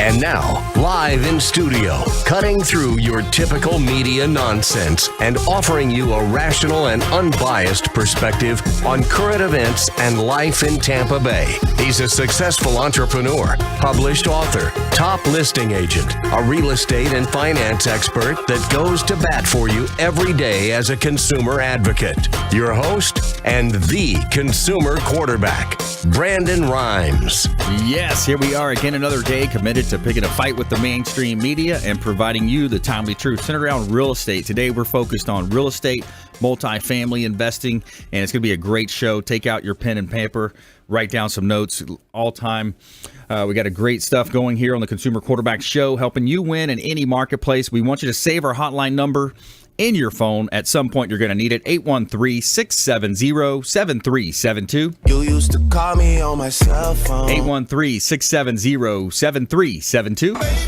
And now, live in studio, cutting through your typical media nonsense and offering you a rational and unbiased perspective on current events and life in Tampa Bay. He's a successful entrepreneur, published author, top listing agent, a real estate and finance expert that goes to bat for you every day as a consumer advocate. Your host and the consumer quarterback, Brandon Rhymes. Yes, here we are again, another day committed to picking a fight with the mainstream media and providing you the timely truth centered around real estate. Today, we're focused on real estate, multifamily investing, and it's going to be a great show. Take out your pen and paper, write down some notes, all time. We got a great stuff going here on the Consumer Quarterback Show, helping you win in any marketplace. We want you to save our hotline number in your phone. At some point, you're going to need it. 813-670-7372. You used to call me on my cell phone. 813-670-7372.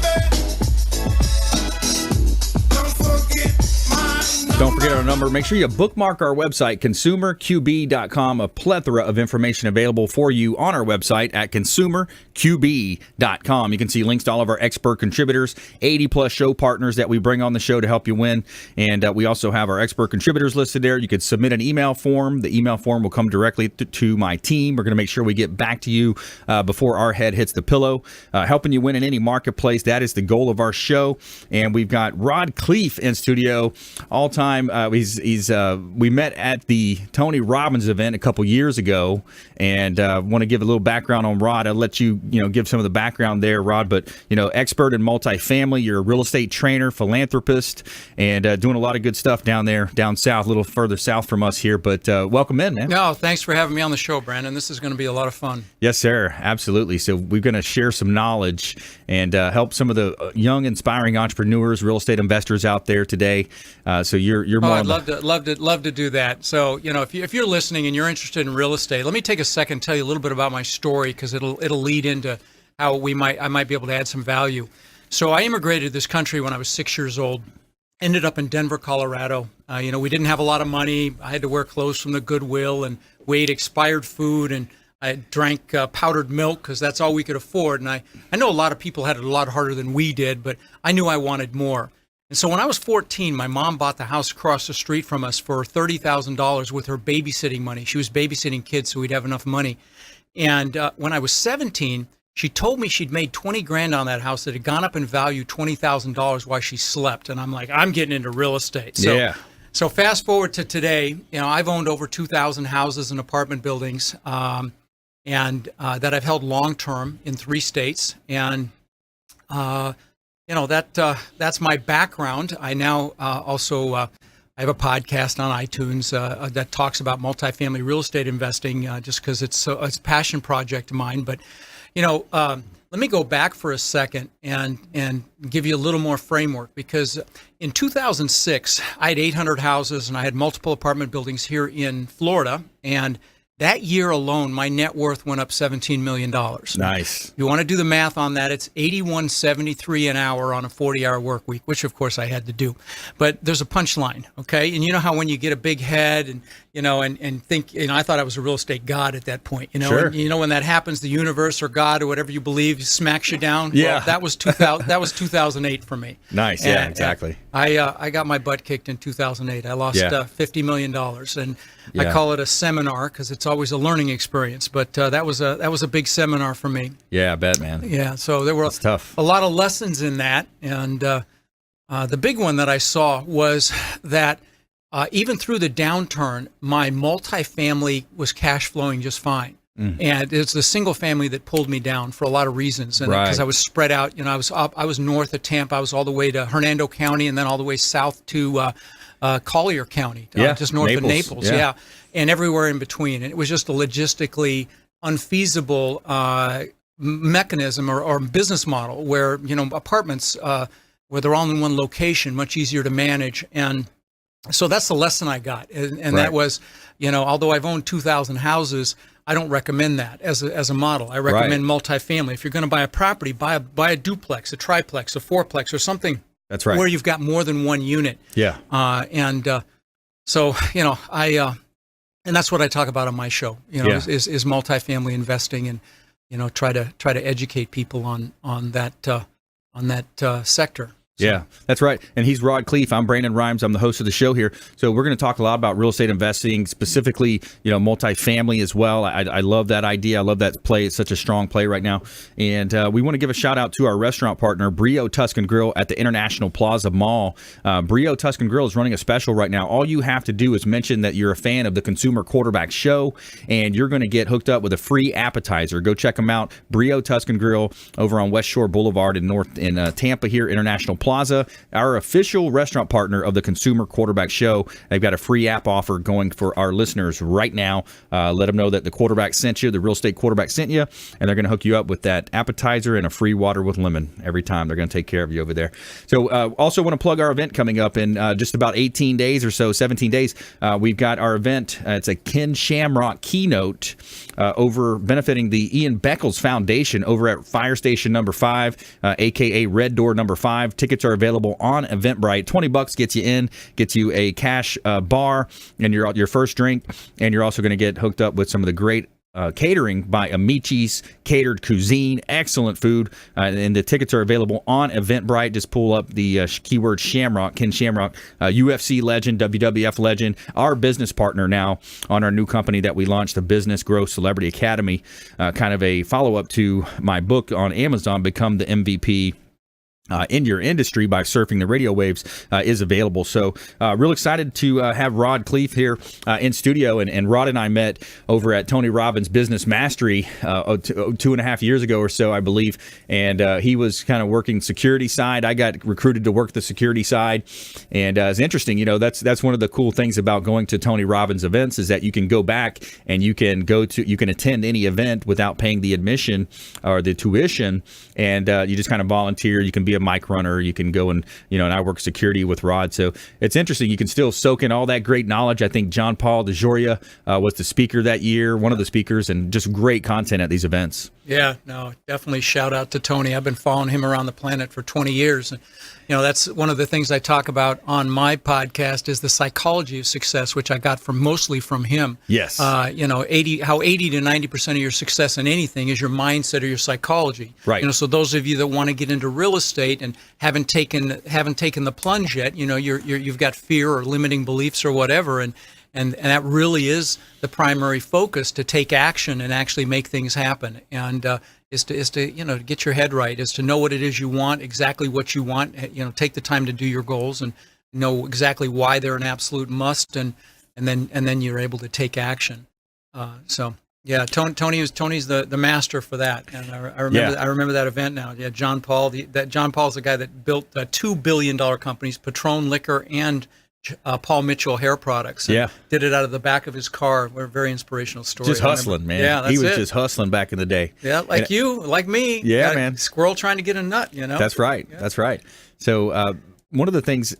Don't forget our number. Make sure you bookmark our website, consumerqb.com. A plethora of information available for you on our website at consumerqb.com. You can see links to all of our expert contributors, 80-plus show partners that we bring on the show to help you win. And we also have our expert contributors listed there. You could submit an email form. The email form will come directly to my team. We're going to make sure we get back to you before our head hits the pillow. Helping you win in any marketplace. That is the goal of our show. And we've got Rod Khleif in studio all time. We met at the Tony Robbins event a couple years ago, and want to give a little background on Rod. I'll let you give some of the background there, Rod. But expert in multifamily, you're a real estate trainer, philanthropist, and doing a lot of good stuff down south, a little further south from us here. But welcome in, man. No, thanks for having me on the show, Brandon. This is going to be a lot of fun. Yes, sir. Absolutely. So we're going to share some knowledge and help some of the young, inspiring entrepreneurs, real estate investors out there today. So you're more. I'd love to do that. So if you're listening and you're interested in real estate, let me take a second and tell you a little bit about my story, because it'll lead into how I might be able to add some value. So I immigrated to this country when I was 6 years old. Ended up in Denver, Colorado. We didn't have a lot of money. I had to wear clothes from the Goodwill, and we ate expired food, and I drank powdered milk because that's all we could afford. And I know a lot of people had it a lot harder than we did, but I knew I wanted more. And so when I was 14, my mom bought the house across the street from us for $30,000 with her babysitting money. She was babysitting kids so we'd have enough money. And when I was 17, she told me she'd made 20 grand on that house that had gone up in value $20,000 while she slept. And I'm like, I'm getting into real estate. So, yeah. So fast forward to today, I've owned over 2,000 houses and apartment buildings, and that I've held long-term in 3 states. And that's my background. I now also I have a podcast on iTunes that talks about multifamily real estate investing, just because it's a passion project of mine. But let me go back for a second and give you a little more framework, because in 2006 I had 800 houses and I had multiple apartment buildings here in Florida, and that year alone, my net worth went up $17 million. Nice. You want to do the math on that? It's $81.73 an hour on a 40-hour work week, which of course I had to do. But there's a punchline, okay? And you know how when you get a big head and think, I thought I was a real estate god at that point, Sure. And, when that happens, the universe or God or whatever you believe smacks you down. Yeah. Well, that was 2008 for me. Nice. Yeah, exactly. I got my butt kicked in 2008. I lost $50 million, and I call it a seminar because it's always a learning experience. But that was a big seminar for me. Yeah, I bet, man. Yeah, so there were tough. A lot of lessons in that, and the big one that I saw was that even through the downturn, my multifamily was cash flowing just fine. And it's the single family that pulled me down for a lot of reasons, and because I was spread out. I was north of Tampa. I was all the way to Hernando County, and then all the way south to Collier County, just north of Naples. Yeah, and everywhere in between. And it was just a logistically unfeasible mechanism or business model where apartments where they're all in one location, much easier to manage. And so that's the lesson I got, and that was, although I've owned 2,000 houses, I don't recommend that as a model. I recommend multifamily. If you're going to buy a property, buy a duplex, a triplex, a fourplex, or something. That's right. Where you've got more than one unit. Yeah. So and that's what I talk about on my show. Is multifamily investing, and try to educate people on that sector. Yeah, that's right. And he's Rod Khleif. I'm Brandon Rhymes. I'm the host of the show here. So we're going to talk a lot about real estate investing, specifically, multifamily as well. I love that idea. I love that play. It's such a strong play right now. And we want to give a shout out to our restaurant partner, Brio Tuscan Grill at the International Plaza Mall. Brio Tuscan Grill is running a special right now. All you have to do is mention that you're a fan of the Consumer Quarterback Show, and you're going to get hooked up with a free appetizer. Go check them out. Brio Tuscan Grill over on West Shore Boulevard in Tampa here, International Plaza, our official restaurant partner of the Consumer Quarterback Show. They've got a free app offer going for our listeners right now. Let them know that the quarterback sent you, the real estate quarterback sent you, and they're going to hook you up with that appetizer and a free water with lemon every time. They're going to take care of you over there. So also want to plug our event coming up in just about 18 days or so, 17 days. We've got our event. It's a Ken Shamrock keynote over benefiting the Ian Beckles Foundation over at Fire Station number 5, a.k.a. Red Door number 5. Tickets are available on Eventbrite. $20 gets you in, gets you a cash bar and your first drink, and you're also going to get hooked up with some of the great catering by Amici's Catered Cuisine. Excellent food. And the tickets are available on Eventbrite. Just pull up the keyword Shamrock, Ken Shamrock, UFC legend, WWF legend, our business partner now on our new company that we launched, the Business Growth Celebrity Academy, kind of a follow-up to my book on Amazon, Become the MVP in your industry by surfing the radio waves, is available. So real excited to have Rod Khleif here in studio. And Rod and I met over at Tony Robbins Business Mastery 2.5 years ago or so, I believe. And he was kind of working security side. I got recruited to work the security side. And it's interesting, that's one of the cool things about going to Tony Robbins events is that you can go back and you can attend any event without paying the admission or the tuition. And you just kind of volunteer. You can be a mic runner. You can go and I work security with Rod. So it's interesting. You can still soak in all that great knowledge. I think John Paul DeJoria was the speaker that year, one of the speakers, and just great content at these events. Yeah, no, definitely shout out to Tony. I've been following him around the planet for 20 years. And, that's one of the things I talk about on my podcast is the psychology of success, which I got mostly from him. Yes. 80 to 90% of your success in anything is your mindset or your psychology. Right. So those of you that want to get into real estate and haven't taken the plunge yet, you've got fear or limiting beliefs or whatever, and that really is the primary focus, to take action and actually make things happen. And is to get your head right, is to know what it is you want, exactly what you want. Take the time to do your goals and know exactly why they're an absolute must, and then you're able to take action. Yeah, Tony's the master for that, and I remember that event now. Yeah, John Paul's the guy that built $2 billion companies, Patron Liquor and Paul Mitchell Hair Products. Yeah, did it out of the back of his car. What a very inspirational story. Just hustling, man. Yeah, he was just hustling back in the day. Yeah, like me. Yeah, man. Squirrel trying to get a nut. That's right. Yeah. That's right. So. One of the things,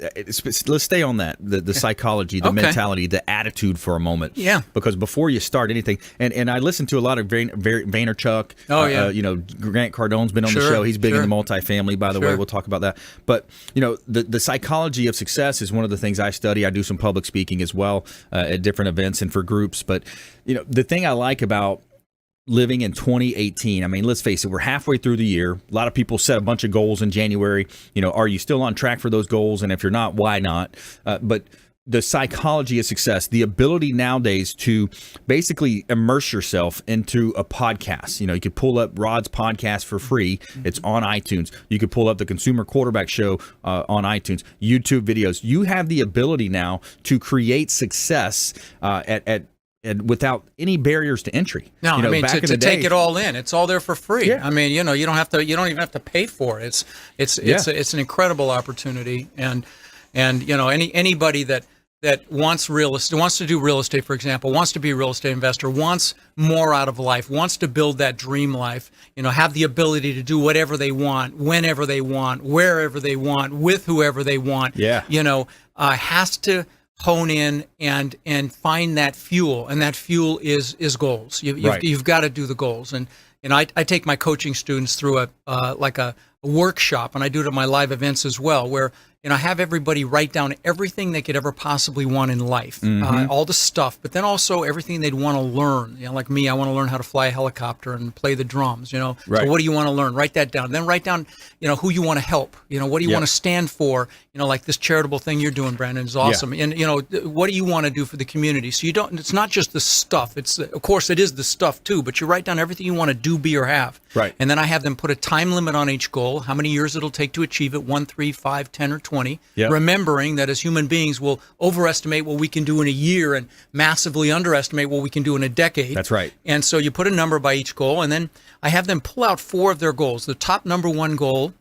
let's stay on that, the psychology, the mentality, the attitude for a moment. Yeah. Because before you start anything, and I listen to a lot of Vaynerchuk. Oh, yeah. Grant Cardone's been on the show. He's big in the multifamily, by the way. We'll talk about that. But, the psychology of success is one of the things I study. I do some public speaking as well at different events and for groups. But, the thing I like about living in 2018. I mean, let's face it, we're halfway through the year. A lot of people set a bunch of goals in January. Are you still on track for those goals? And if you're not, why not? But the psychology of success, the ability nowadays to basically immerse yourself into a podcast. You could pull up Rod's podcast for free. It's on iTunes. You could pull up the Consumer Quarterback Show on iTunes, YouTube videos. You have the ability now to create success and without any barriers to entry. No, to take it all in, it's all there for free. Yeah. I mean, you don't even have to pay for it. It's an incredible opportunity, and anybody that wants to do real estate, for example, wants to be a real estate investor, wants more out of life, wants to build that dream life, have the ability to do whatever they want, whenever they want, wherever they want, with whoever they want. Yeah. Has to hone in and find that fuel, and that fuel is goals. You've got to do the goals, and I take my coaching students through a workshop, and I do it at my live events as well, where have everybody write down everything they could ever possibly want in life, all the stuff, but then also everything they'd want to learn. Like me, I want to learn how to fly a helicopter and play the drums, So what do you want to learn? Write that down. Then write down, who you want to help. What do you want to stand for? Like this charitable thing you're doing, Brandon, is awesome. And, what do you want to do for the community? So it's not just the stuff. Of course, it is the stuff too, but you write down everything you want to do, be, or have. Right. And then I have them put a time limit on each goal, how many years it'll take to achieve it, 1, 3, 5, 10, or 20. Yep. Remembering that as human beings, we'll overestimate what we can do in a year and massively underestimate what we can do in a decade. That's right. And so you put a number by each goal, and then I have them pull out 4 of their goals, the top number 1 goal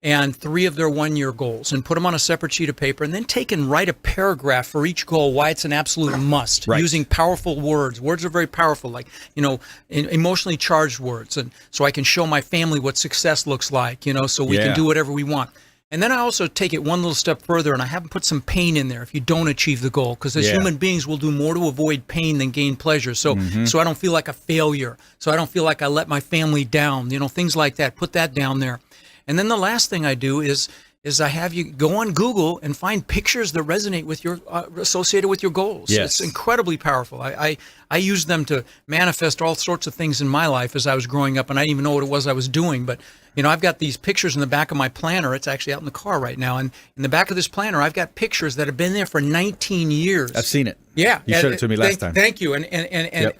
and 3 of their 1-year goals, and put them on a separate sheet of paper, and then take and write a paragraph for each goal why it's an absolute must, using powerful words. Words are very powerful, like, emotionally charged words. And so I can show my family what success looks like, so we can do whatever we want. And then I also take it one little step further, and I have them put some pain in there if you don't achieve the goal, because as human beings, we'll do more to avoid pain than gain pleasure. So so I don't feel like a failure, so I don't feel like I let my family down, things like that. Put that down there. And then the last thing I do is I have you go on Google and find pictures that resonate with your associated with your goals. Yes. It's incredibly powerful. I used them to manifest all sorts of things in my life as I was growing up, and I didn't even know what it was I was doing. But I've got these pictures in the back of my planner. It's actually out in the car right now. And in the back of this planner, I've got pictures that have been there for 19 years. I've seen it. Yeah, you showed it to me last time. Thank you, and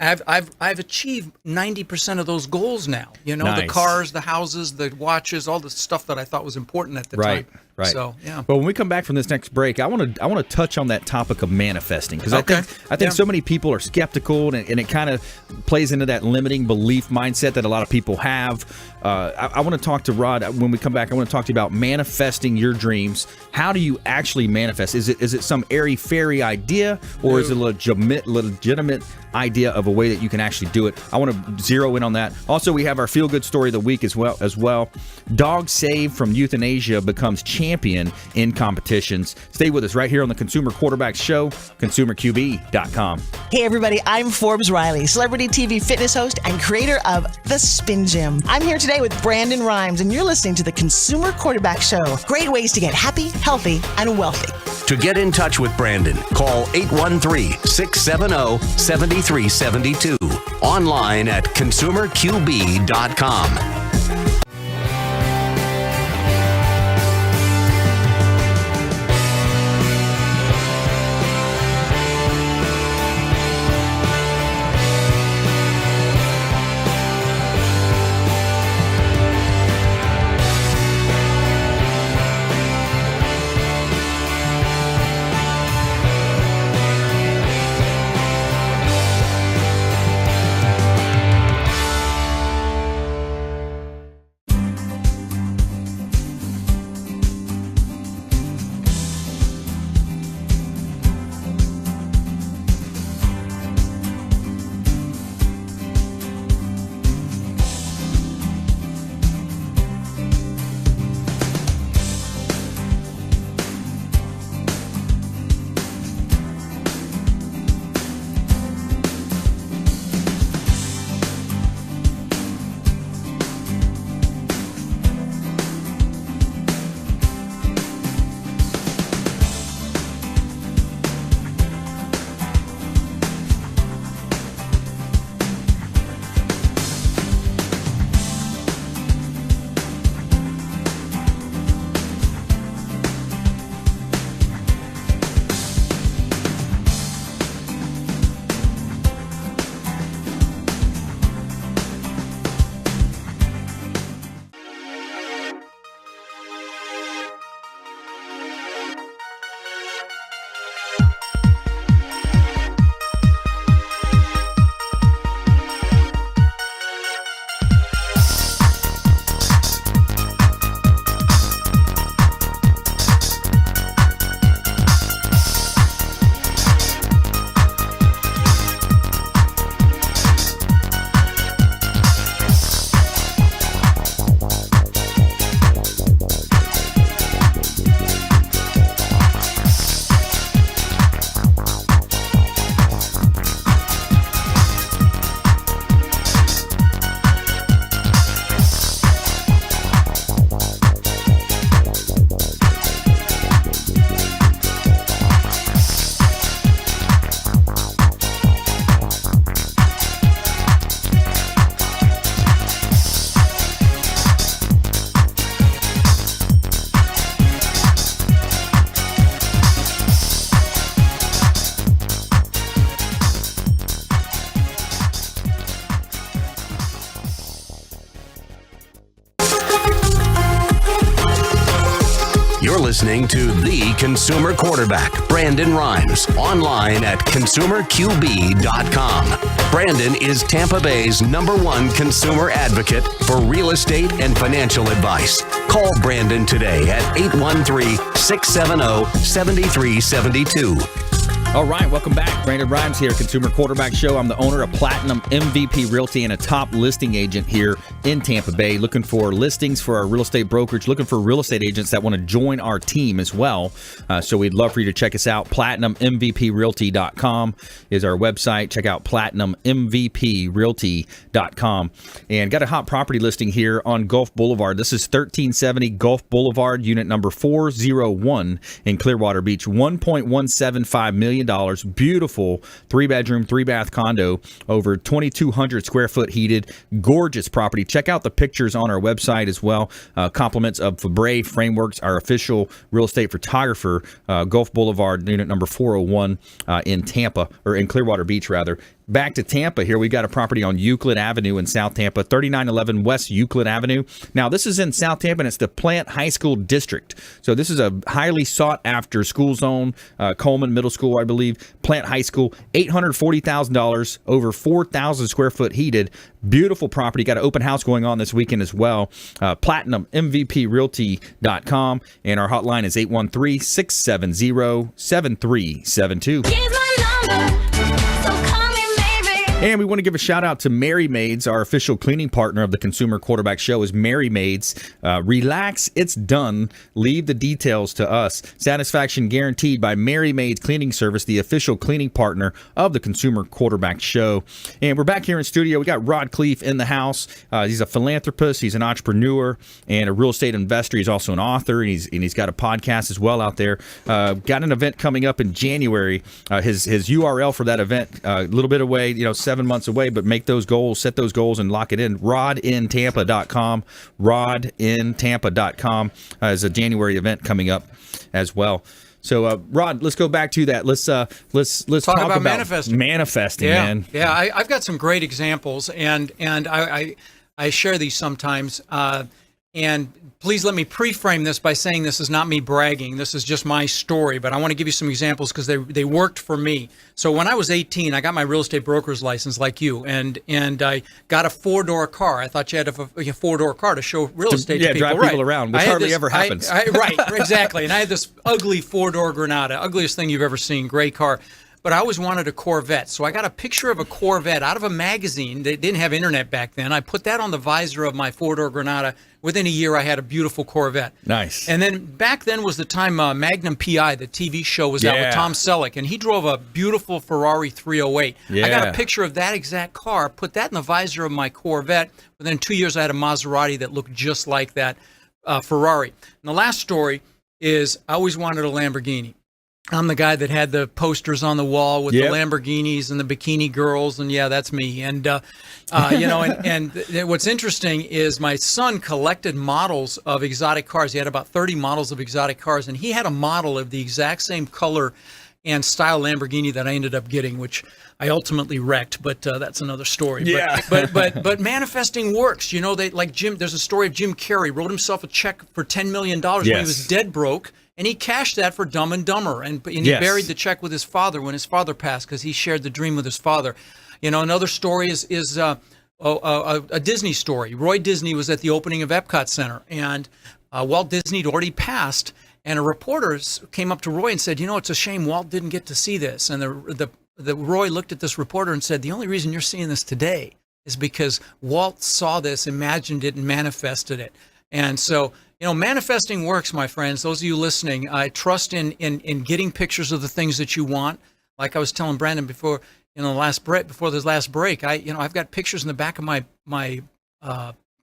I've achieved 90% of those goals now. Nice. The cars, the houses, the watches, all the stuff that I thought was important at the time. Right. So yeah. But when we come back from this next break, I want to touch on that topic of manifesting, because I think so many people are skeptical, and it kind of plays into that limiting belief mindset that a lot of people have. I want to talk to Rod when we come back. I want to talk to you about manifesting your dreams. How do you actually manifest? Is it some airy fairy idea, or is it a legitimate idea of a way that you can actually do it? I want to zero in on that. Also, we have our feel good story of the week as well. Dog saved from euthanasia becomes champion in competitions. Stay with us right here on the Consumer Quarterback Show, consumerqb.com. Hey everybody, I'm Forbes Riley, celebrity TV fitness host and creator of The Spin Gym. I'm here today with Brandon Rhymes, and you're listening to the Consumer Quarterback Show. Great ways to get happy, healthy, and wealthy. To get in touch with Brandon, call 813-670-7372. Online at consumerqb.com. listening to the consumer quarterback, Brandon Rhymes, online at consumerqb.com. Brandon is Tampa Bay's #1 consumer advocate for real estate and financial advice. Call Brandon today at 813-670-7372. All right, welcome back. Brandon Rhymes here, Consumer Quarterback Show. I'm the owner of Platinum MVP Realty and a top listing agent here in Tampa Bay, looking for listings for our real estate brokerage, looking for real estate agents that want to join our team as well. So we'd love for you to check us out. PlatinumMVPRealty.com is our website. Check out PlatinumMVPRealty.com. And got a hot property listing here on Gulf Boulevard. This is 1370 Gulf Boulevard, unit number 401 in Clearwater Beach. $1.175 million. Beautiful 3-bedroom, 3-bath condo, over 2,200 square foot heated, gorgeous property. Check out the pictures on our website as well. Compliments of Fabre Frameworks, our official real estate photographer. Gulf Boulevard, unit number 401 in Tampa, or in Clearwater Beach rather. Back to Tampa here, we got a property on Euclid Avenue in South Tampa, 3911 West Euclid Avenue. Now, this is in South Tampa, and it's the Plant High School District. So this is a highly sought-after school zone, Coleman Middle School, I believe, Plant High School, $840,000, over 4,000 square foot heated. Beautiful property. Got an open house going on this weekend as well. PlatinumMVPRealty.com, and our hotline is 813-670-7372. Here's my number, so call me maybe. And we want to give a shout out to Mary Maids, our official cleaning partner of the Consumer Quarterback Show is Mary Maids. Relax, it's done. Leave the details to us. Satisfaction guaranteed by Mary Maids Cleaning Service, the official cleaning partner of the Consumer Quarterback Show. And we're back here in studio. We got Rod Khleif in the house. He's a philanthropist. He's an entrepreneur and a real estate investor. He's also an author, and he's got a podcast as well out there. Got an event coming up in January. His URL for that event, a little bit away, 7 months away, but make those goals, set those goals, and lock it in. RodInTampa.com. RodInTampa.com is a January event coming up as well. So, Rod, let's go back to that. Let's talk about manifesting. Manifesting, man. Yeah, I've got some great examples, and I share these sometimes. And please let me pre-frame this by saying this is not me bragging. This is just my story, but I want to give you some examples because they worked for me. So when I was 18, I got my real estate broker's license like you, and I got a 4-door car. I thought you had a 4-door car to show real estate to people. Drive people around, which hardly ever happens. Right, exactly. And I had this ugly 4-door Granada, ugliest thing you've ever seen, gray car. But I always wanted a Corvette. So I got a picture of a Corvette out of a magazine. They didn't have internet back then. I put that on the visor of my 4-door Granada. Within a year, I had a beautiful Corvette. Nice. And then back then was the time Magnum P.I., the TV show, was out with Tom Selleck. And he drove a beautiful Ferrari 308. Yeah. I got a picture of that exact car, put that in the visor of my Corvette. Within 2 years, I had a Maserati that looked just like that Ferrari. And the last story is I always wanted a Lamborghini. I'm the guy that had the posters on the wall with the Lamborghinis and the bikini girls, and that's me. And and what's interesting is my son collected models of exotic cars. He had about 30 models of exotic cars, and he had a model of the exact same color and style Lamborghini that I ended up getting, which I ultimately wrecked, but that's another story. Yeah. But manifesting works. There's a story of Jim Carrey wrote himself a check for $10 million when he was dead broke. And he cashed that for Dumb and Dumber, and he buried the check with his father when his father passed because he shared the dream with his father. Another story is a Disney story. Roy Disney was at the opening of Epcot Center, and Walt Disney had already passed, and a reporter came up to Roy and said, it's a shame Walt didn't get to see this. And the Roy looked at this reporter and said, the only reason you're seeing this today is because Walt saw this, imagined it, and manifested it. And so, manifesting works, my friends. Those of you listening, I trust in getting pictures of the things that you want. Like I was telling Brandon before, before this last break, I've got pictures in the back of my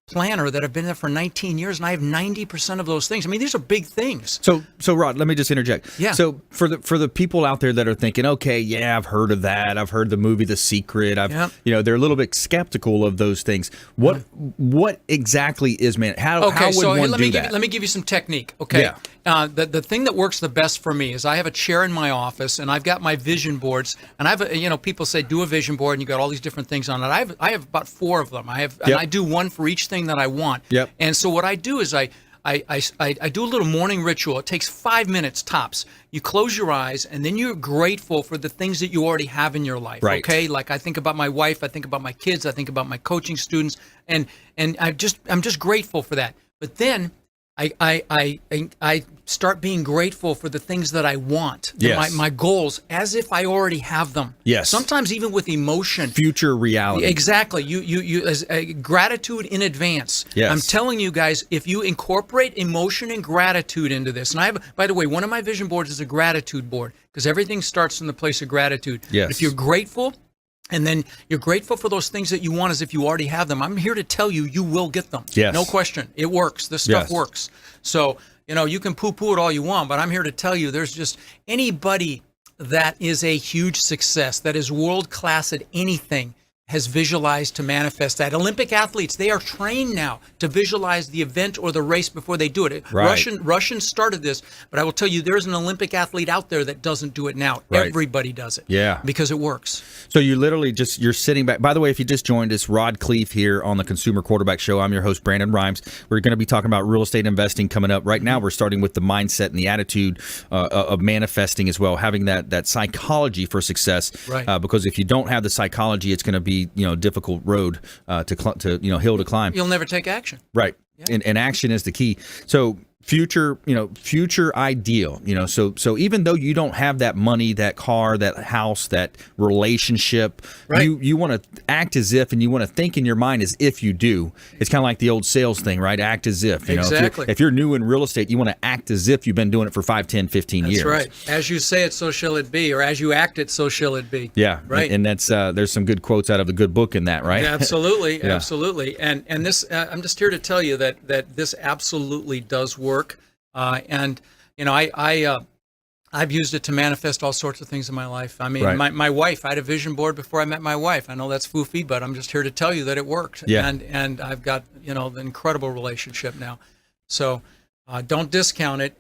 planner that have been there for 19 years, and I have 90% of those things. I mean, these are big things. So Rod, let me just interject. Yeah. So for the people out there that are thinking, okay, I've heard of that. I've heard the movie The Secret. They're a little bit skeptical of those things. What exactly is how would one do that? Let me give you some technique. Okay. Yeah. The thing that works the best for me is I have a chair in my office, and I've got my vision boards, and I have people say do a vision board, and you got all these different things on it. I have about 4 of them. And I do one for each thing that I want. Yep. And so what I do is I I do a little morning ritual. It takes 5 minutes tops. You close your eyes, and then you're grateful for the things that you already have in your life. Right. Okay, like I think about my wife, I think about my kids, I think about my coaching students, and I'm just grateful for that. But then I start being grateful for the things that I want, Yes. my goals, as if I already have them. Yes. Sometimes even with emotion. Future reality. Exactly. You as gratitude in advance. Yes. I'm telling you guys, if you incorporate emotion and gratitude into this, and I have, by the way, one of my vision boards is a gratitude board because everything starts from the place of gratitude. Yes. If you're grateful, and then you're grateful for those things that you want as if you already have them, I'm here to tell you, you will get them. Yes. No question. It works. This stuff Yes. works. So, you can poo-poo it all you want, but I'm here to tell you there's just anybody that is a huge success, that is world-class at anything, has visualized to manifest that. Olympic athletes, they are trained now to visualize the event or the race before they do it. Right. Russians started this, but I will tell you, there's an Olympic athlete out there that doesn't do it now. Right. Everybody does it. Yeah. Because it works. So you literally you're sitting back. By the way, if you just joined us, Rod Khleif here on the Consumer Quarterback Show. I'm your host, Brandon Rhymes. We're going to be talking about real estate investing coming up. Right now, we're starting with the mindset and the attitude of manifesting as well, having that psychology for success. Right. Because if you don't have the psychology, it's going to be difficult road to hill to climb. You'll never take action. Right. And action is the key. So future ideal, so even though you don't have that money, that car, that house, that relationship, Right. you want to act as if, and you want to think in your mind as if you do. It's kind of like the old sales thing, right? Act as if, Exactly. If you're new in real estate, you want to act as if you've been doing it for 5, 10, 15 years. That's right. As you say it, so shall it be, or as you act it, so shall it be. Yeah. Right. And that's there's some good quotes out of the good book in that, right? Yeah, absolutely, Yeah. absolutely. And this, I'm just here to tell you that this absolutely does work. And I've used it to manifest all sorts of things in my life. I mean, Right. my wife, I had a vision board before I met my wife. I know that's foofy, but I'm just here to tell you that it worked. Yeah. And I've got, an incredible relationship now. So don't discount it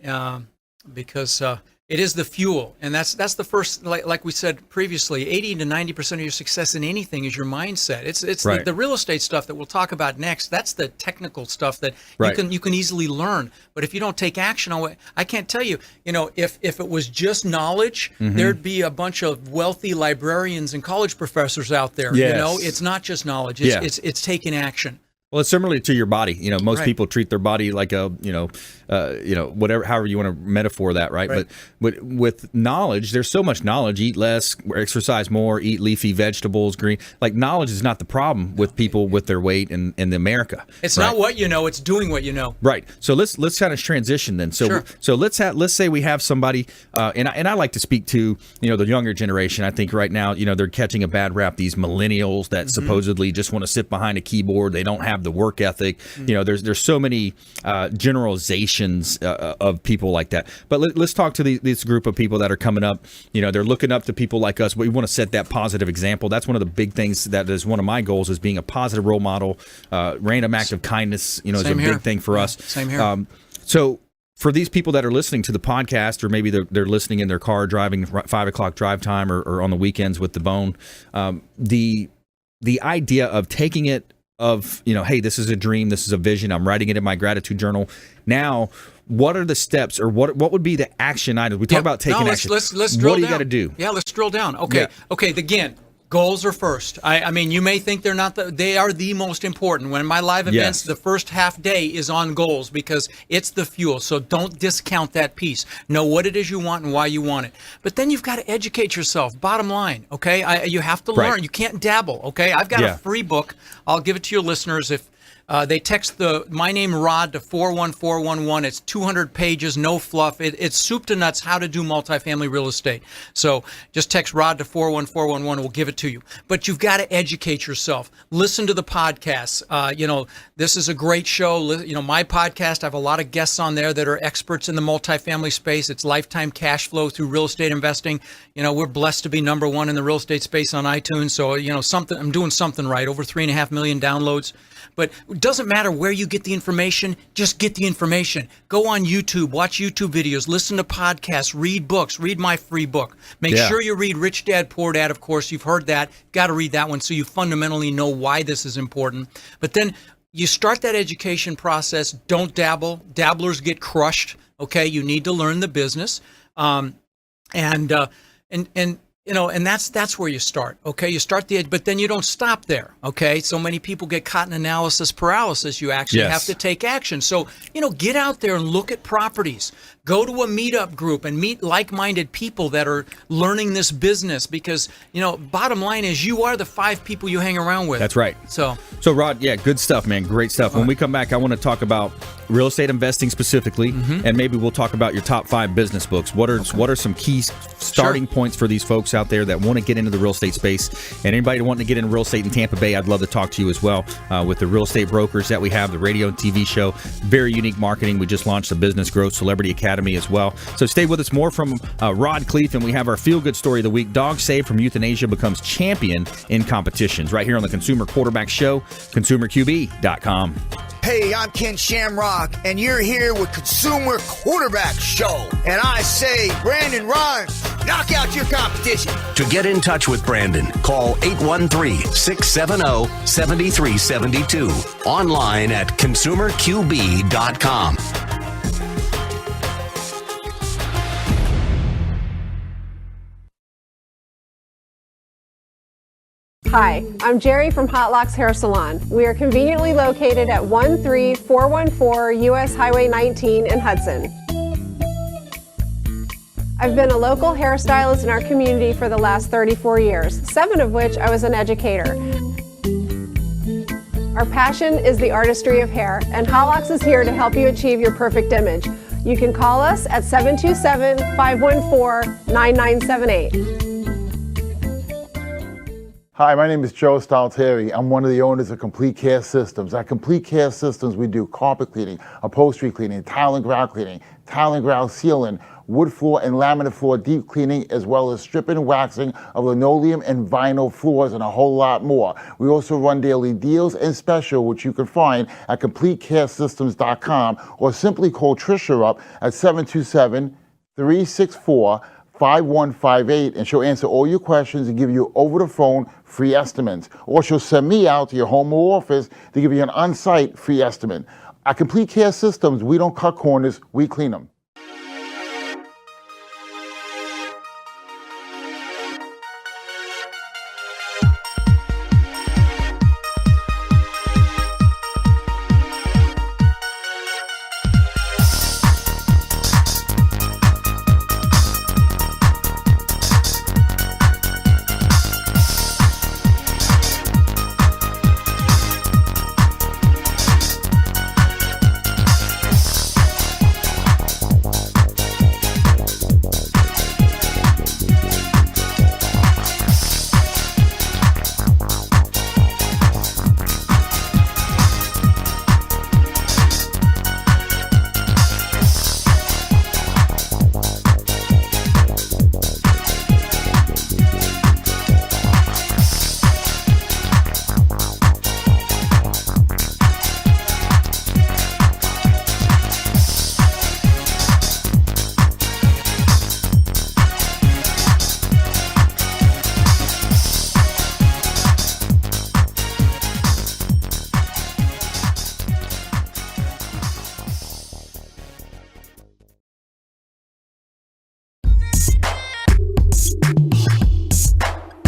because it is the fuel. And that's the first, like we said previously, 80 to 90% of your success in anything is your mindset. It's Right. the real estate stuff that we'll talk about next. That's the technical stuff that Right. you can easily learn. But if you don't take action on it, I can't tell you, if it was just knowledge, Mm-hmm. there'd be a bunch of wealthy librarians and college professors out there. Yes. It's not just knowledge. Yeah. It's taking action. Well, it's similar to your body. Most Right. people treat their body like a, whatever, however you want to metaphor that, right? Right. But with knowledge, there's so much knowledge. Eat less, exercise more, eat leafy vegetables, green. Like knowledge is not the problem with people with their weight in America. It's right? not what you know; it's doing what you know. Right. So let's kind of transition then. So Sure. so let's say we have somebody, and I like to speak to the younger generation. I think right now they're catching a bad rap. These millennials that supposedly just want to sit behind a keyboard. They don't have the work ethic. There's so many generalizations of people like that. But let's talk to this group of people that are coming up. They're looking up to people like us. We want to set that positive example. That's one of the big things. That is one of my goals, is being a positive role model. Random act of kindness, is a Same here. big thing for us. Same here. So for these people that are listening to the podcast, or maybe they're listening in their car driving 5 o'clock drive time, or on the weekends with the bone, the idea of taking it of, hey, this is a dream, this is a vision, I'm writing it in my gratitude journal. Now, what are the steps, or what would be the action items? We talk about taking action. Let's drill what do you down. got to do? Yeah, let's drill down. Okay. Yeah. Okay. Again, goals are first. I mean, you may think they're not. They are the most important. When my live events, Yes. the first half day is on goals because it's the fuel. So don't discount that piece. Know what it is you want and why you want it. But then you've got to educate yourself. Bottom line, okay? You have to learn. Right. You can't dabble. Okay? I've got Yeah. a free book. I'll give it to your listeners if. They text my name Rod to 41411. It's 200 pages, no fluff. It's soup to nuts how to do multifamily real estate. So just text Rod to 41411. We'll give it to you. But you've got to educate yourself. Listen to the podcasts. This is a great show. My podcast, I have a lot of guests on there that are experts in the multifamily space. It's lifetime cash flow through real estate investing. We're blessed to be number one in the real estate space on iTunes. So, I'm doing something right. Over 3.5 million downloads. But it doesn't matter where you get the information, just get the information. Go on YouTube, watch YouTube videos, listen to podcasts, read books, read my free book. Make Yeah. sure you read Rich Dad, Poor Dad, of course. You've heard that. Got to read that one so you fundamentally know why this is important. But then you start that education process. Don't dabble. Dabblers get crushed. Okay, you need to learn the business, and that's where you start. Okay, you start but then you don't stop there. Okay, so many people get caught in analysis paralysis. You actually have to take action. So get out there and look at properties. Go to a meetup group and meet like-minded people that are learning this business, because bottom line is you are the 5 people you hang around with. That's right. So Rod, good stuff, man. Great stuff. When we come back, I want to talk about real estate investing specifically, and maybe we'll talk about your top 5 business books. What are some key starting points for these folks out there that want to get into the real estate space? And anybody wanting to get into real estate in Tampa Bay, I'd love to talk to you as well with the real estate brokers that we have, the radio and TV show. Very unique marketing. We just launched the Business Growth Celebrity Academy as well. So stay with us. More from Rod Khleif, and we have our feel-good story of the week. Dog saved from euthanasia becomes champion in competitions, right here on the Consumer Quarterback Show, consumerqb.com. Hey, I'm Ken Shamrock, and you're here with Consumer Quarterback Show. And I say, Brandon Rhymes, knock out your competition. To get in touch with Brandon, call 813-670-7372. Online at consumerqb.com. Hi, I'm Jerry from Hot Locks Hair Salon. We are conveniently located at 13414 US Highway 19 in Hudson. I've been a local hairstylist in our community for the last 34 years, 7 of which I was an educator. Our passion is the artistry of hair, and Hot Locks is here to help you achieve your perfect image. You can call us at 727-514-9978. Hi, my name is Joe Stalteri. I'm one of the owners of Complete Care Systems. At Complete Care Systems, we do carpet cleaning, upholstery cleaning, tile and grout cleaning, tile and grout sealing, wood floor and laminate floor deep cleaning, as well as stripping and waxing of linoleum and vinyl floors, and a whole lot more. We also run daily deals and special, which you can find at CompleteCareSystems.com, or simply call Tricia up at 727-364-5158, and she'll answer all your questions and give you over the phone free estimates. Or she'll send me out to your home or office to give you an on-site free estimate. At Complete Care Systems, we don't cut corners, we clean them.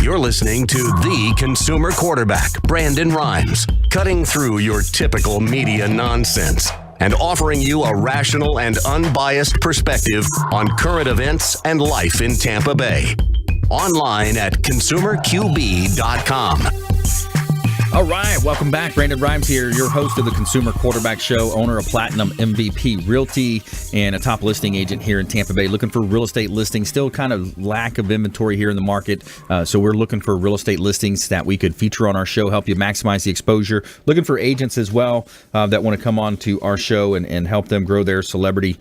You're listening to the Consumer Quarterback, Brandon Rhymes, cutting through your typical media nonsense and offering you a rational and unbiased perspective on current events and life in Tampa Bay. Online at consumerqb.com. All right, welcome back. Brandon Rhymes here, your host of the Consumer Quarterback Show, owner of Platinum MVP Realty, and a top listing agent here in Tampa Bay. Looking for real estate listings, still kind of lack of inventory here in the market. So we're looking for real estate listings that we could feature on our show, help you maximize the exposure. Looking for agents as well that want to come on to our show and help them grow their celebrity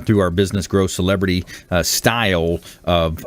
through our Business Growth Celebrity style of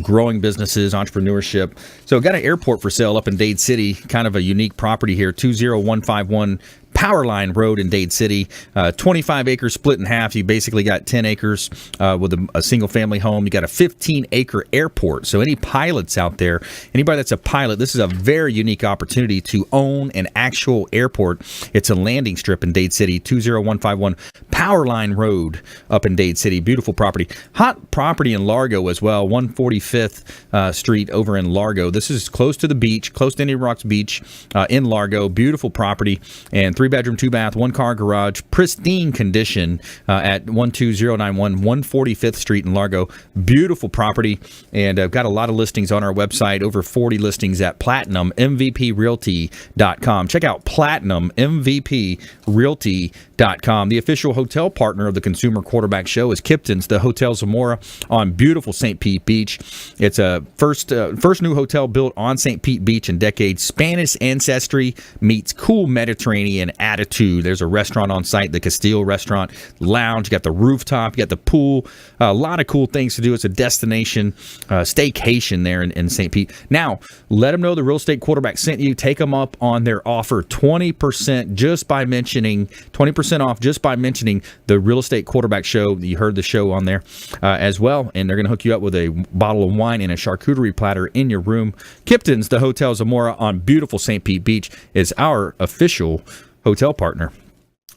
growing businesses, entrepreneurship. So got an airport for sale up in Dade City, kind of a unique property here, 20151 Powerline Road in Dade City. 25 acres split in half. You basically got 10 acres with a single family home. You got a 15-acre airport. So any pilots out there, anybody that's a pilot, this is a very unique opportunity to own an actual airport. It's a landing strip in Dade City, 20151 Powerline Road up in Dade City. Beautiful property. Hot property in Largo as well, 145th Street over in Largo. This is close to the beach, close to Indian Rocks Beach in Largo. Beautiful property, and 3-bedroom, 2-bath, 1-car garage, pristine condition at 12091 145th Street in Largo. Beautiful property, and I've got a lot of listings on our website, over 40 listings at PlatinumMVPRealty.com. Check out PlatinumMVPRealty.com. The official hotel partner of the Consumer Quarterback Show is Kipton's, the Hotel Zamora on beautiful St. Pete Beach. It's a first new hotel built on St. Pete Beach in decades. Spanish ancestry meets cool Mediterranean attitude. There's a restaurant on site, the Castile Restaurant Lounge. You got the rooftop, you got the pool, a lot of cool things to do. It's a destination staycation there in St. Pete. Now, let them know the Real Estate Quarterback sent you. Take them up on their offer, 20% just by mentioning 20% off just by mentioning the Real Estate Quarterback Show. You heard the show on there as well, and they're going to hook you up with a bottle of wine and a charcuterie platter in your room. Kipton's, the Hotel Zamora on beautiful St. Pete Beach, is our official hotel partner.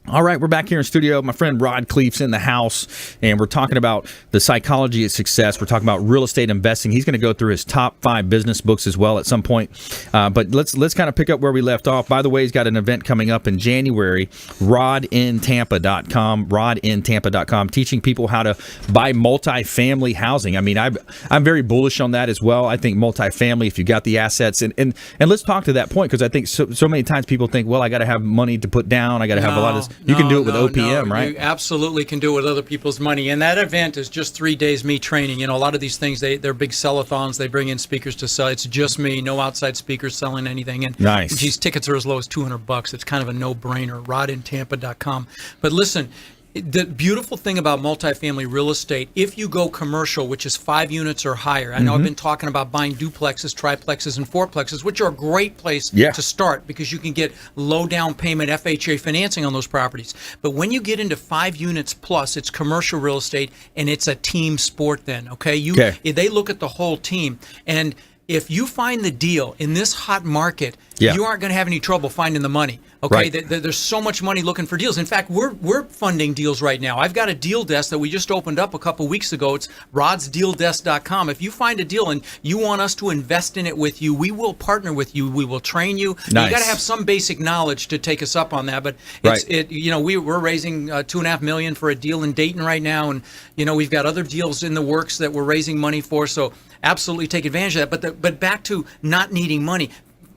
All right, we're back here in studio. My friend Rod Khleif's in the house, and we're talking about the psychology of success. We're talking about real estate investing. He's going to go through his top 5 business books as well at some point. But let's kind of pick up where we left off. By the way, he's got an event coming up in January, rodintampa.com, teaching people how to buy multifamily housing. I mean, I'm very bullish on that as well. I think multifamily, if you got the assets, and let's talk to that point, because I think so many times people think, well, I got to have money to put down. I got to have a lot of this. You can do it with OPM, right? You absolutely can do it with other people's money. And that event is just 3 days me training. You know, a lot of these things, they're big sell-a-thons. They bring in speakers to sell. It's just me, no outside speakers selling anything. And nice. These tickets are as low as $200. It's kind of a no-brainer. rodintampa.com. But listen, the beautiful thing about multifamily real estate, if you go commercial, which is 5 units or higher, I know I've been talking about buying duplexes, triplexes, and fourplexes, which are a great place to start because you can get low down payment FHA financing on those properties. But when you get into 5 units plus, it's commercial real estate, and it's a team sport then, okay? They look at the whole team. And if you find the deal in this hot market, you aren't going to have any trouble finding the money. Okay, right. There's so much money looking for deals. In fact, we're funding deals right now. I've got a deal desk that we just opened up a couple weeks ago. It's rodsdealdesk.com. If you find a deal and you want us to invest in it with you, we will partner with you. We will train you. Nice. You got to have some basic knowledge to take us up on that. But we're raising $2.5 million for a deal in Dayton right now, and we've got other deals in the works that we're raising money for. So absolutely take advantage of that. But back to not needing money.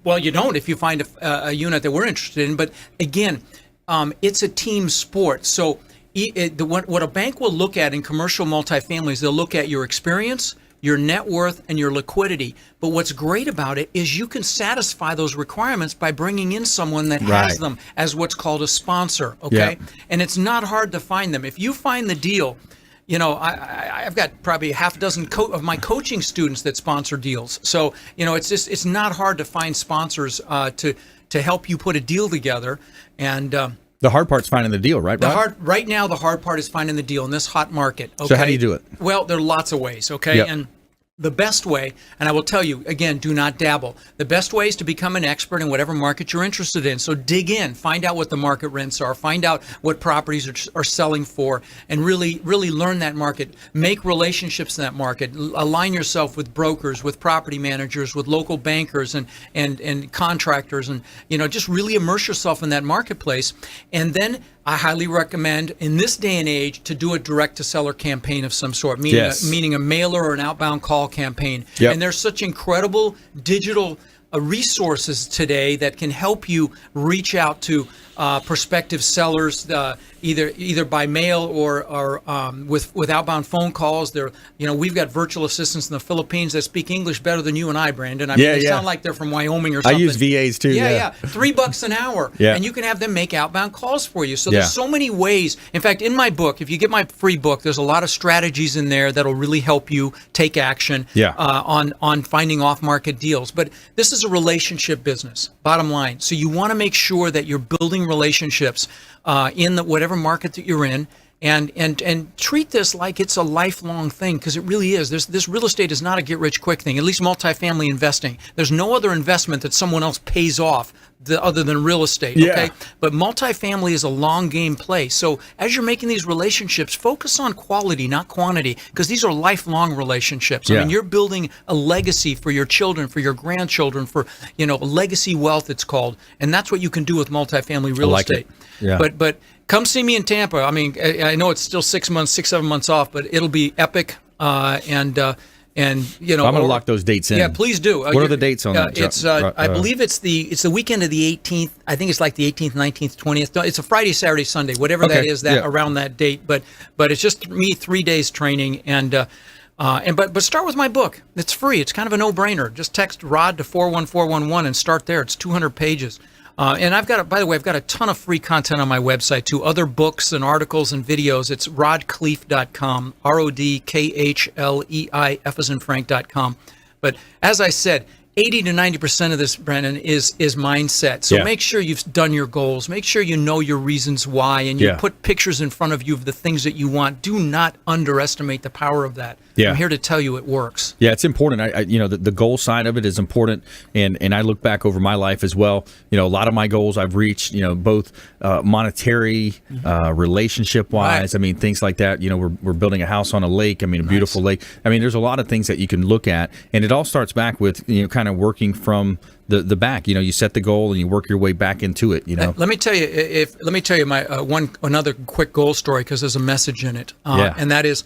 Well, you don't if you find a unit that we're interested in. But again, it's a team sport. So what a bank will look at in commercial multifamilies, they'll look at your experience, your net worth, and your liquidity. But what's great about it is you can satisfy those requirements by bringing in someone that has them as what's called a sponsor. Okay, and it's not hard to find them. If you find the deal. I've got probably half a dozen of my coaching students that sponsor deals. So, it's not hard to find sponsors to help you put a deal together. And the hard part's finding the deal, right? Right now, the hard part is finding the deal in this hot market. Okay? So how do you do it? Well, there are lots of ways. Okay, and the best way, and I will tell you, again, do not dabble. The best way is to become an expert in whatever market you're interested in. So dig in, find out what the market rents are, find out what properties are selling for, and really learn that market. Make relationships in that market. Align yourself with brokers, with property managers, with local bankers and contractors, and just really immerse yourself in that marketplace. And then I highly recommend, in this day and age, to do a direct-to-seller campaign of some sort, meaning a mailer or an outbound call campaign. And there's such incredible digital resources today that can help you reach out to prospective sellers, either by mail or with outbound phone calls. We've got virtual assistants in the Philippines that speak English better than you and I, Brandon. I mean, they sound like they're from Wyoming or something. I use VAs too. Yeah. $3 an hour, and you can have them make outbound calls for you. So there's so many ways. In fact, in my book, if you get my free book, there's a lot of strategies in there that'll really help you take action on finding off-market deals. But this is a relationship business, bottom line. So you want to make sure that you're building relationships in whatever market that you're in. And treat this like it's a lifelong thing, because it really is. This real estate is not a get-rich-quick thing, at least multifamily investing. There's no other investment that someone else pays off other than real estate, okay? But multifamily is a long game play. So as you're making these relationships, focus on quality, not quantity, because these are lifelong relationships. I mean, you're building a legacy for your children, for your grandchildren, for, legacy wealth, it's called. And that's what you can do with multifamily real estate. Yeah. But come see me in Tampa. I mean, I know it's still 7 months off, but it'll be epic. And I'm going to lock those dates in. Yeah, please do. What are the dates on that? It's I believe it's the weekend of the 18th. I think it's like the 18th, 19th, 20th. No, it's a Friday, Saturday, Sunday, whatever that is. Around that date. But it's just me 3 days training but start with my book. It's free. It's kind of a no-brainer. Just text Rod to 41411 and start there. It's 200 pages. And by the way, I've got a ton of free content on my website too. Other books and articles and videos. It's rodkhleif.com, RODKHLEIF as in Frank.com. But as I said, 80 to 90% of this, Brandon, is mindset. So make sure you've done your goals. Make sure you know your reasons why, and you put pictures in front of you of the things that you want. Do not underestimate the power of that. I'm here to tell you it works. Yeah, it's important. The goal side of it is important, and I look back over my life as well. A lot of my goals I've reached. Both monetary, relationship wise. I mean, things like that. We're building a house on a lake. I mean, a beautiful lake. I mean, there's a lot of things that you can look at, and it all starts back with kind of working from the back. You set the goal and you work your way back into it. Let me tell you my another quick goal story, because there's a message in it, and that is.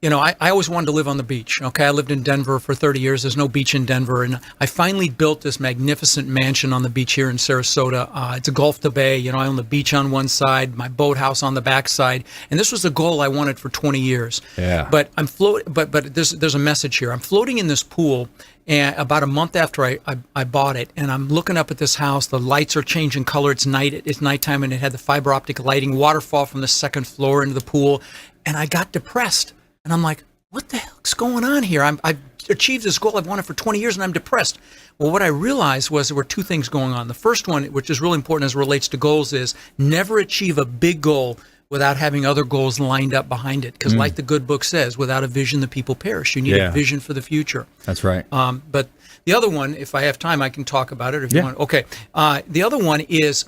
I always wanted to live on the beach. Okay, I lived in Denver for 30 years. There's no beach in Denver, and I finally built this magnificent mansion on the beach here in Sarasota. It's a Gulf to Bay. I own the beach on one side, my boathouse on the back side, and this was a goal I wanted for 20 years. Yeah. But I'm But there's a message here. I'm floating in this pool, and about a month after I bought it, and I'm looking up at this house. The lights are changing color. It's nighttime, and it had the fiber optic lighting, waterfall from the second floor into the pool, and I got depressed. And I'm like, what the heck's going on here? I've achieved this goal I've wanted for 20 years, and I'm depressed. Well, what I realized was there were two things going on. The first one, which is really important as it relates to goals, is never achieve a big goal without having other goals lined up behind it. Because like the good book says, without a vision, the people perish. You need a vision for the future. That's right. But the other one, if I have time, I can talk about it if you want. Okay. The other one is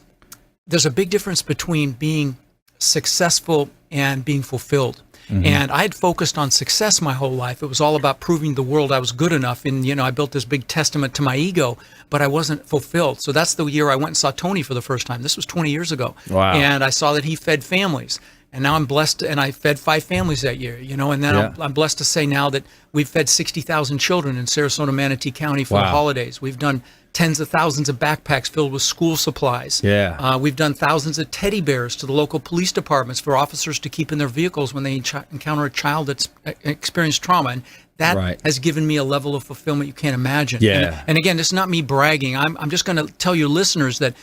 there's a big difference between being successful and being fulfilled. And I had focused on success my whole life. It was all about proving the world I was good enough. And, I built this big testament to my ego, but I wasn't fulfilled. So that's the year I went and saw Tony for the first time. This was 20 years ago. Wow. And I saw that he fed families. And now I'm blessed, and I fed 5 families that year, and then I'm blessed to say now that we've fed 60,000 children in Sarasota, Manatee County for the holidays. We've done tens of thousands of backpacks filled with school supplies. We've done thousands of teddy bears to the local police departments for officers to keep in their vehicles when they encounter a child that's experienced trauma. And that has given me a level of fulfillment you can't imagine. And again, this is not me bragging. I'm just going to tell your listeners that,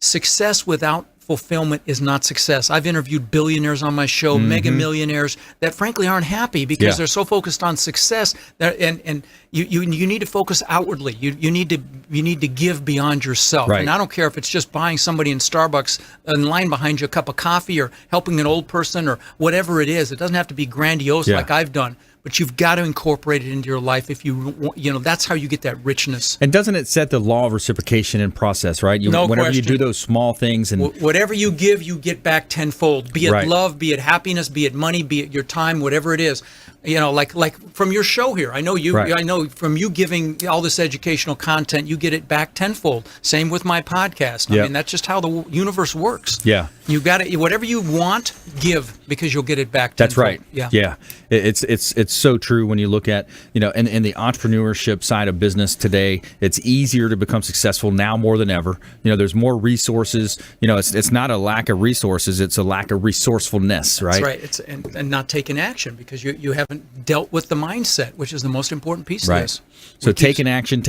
success without fulfillment is not success. I've interviewed billionaires on my show, mega millionaires that frankly aren't happy because they're so focused on success that, and you need to focus outwardly. You need to give beyond yourself. And I don't care if it's just buying somebody in Starbucks in line behind you a cup of coffee or helping an old person or whatever it is. It doesn't have to be grandiose like I've done. But you've got to incorporate it into your life if you that's how you get that richness. And doesn't it set the law of reciprocation in process, right? Whenever question. You do those small things and whatever you give, you get back tenfold. Be it love, be it happiness, be it money, be it your time, whatever it is. Like from your show here, I know you. I know from you giving all this educational content, you get it back tenfold. Same with my podcast. I mean, that's just how the universe works. You got it. Whatever you want, give because you'll get it back tenfold. That's right. Yeah. It's so true when you look at in the entrepreneurship side of business today. It's easier to become successful now more than ever. There's more resources. It's not a lack of resources. It's a lack of resourcefulness. Right. That's right. It's and not taking action because you haven't dealt with the mindset, which is the most important piece of this. So taking action,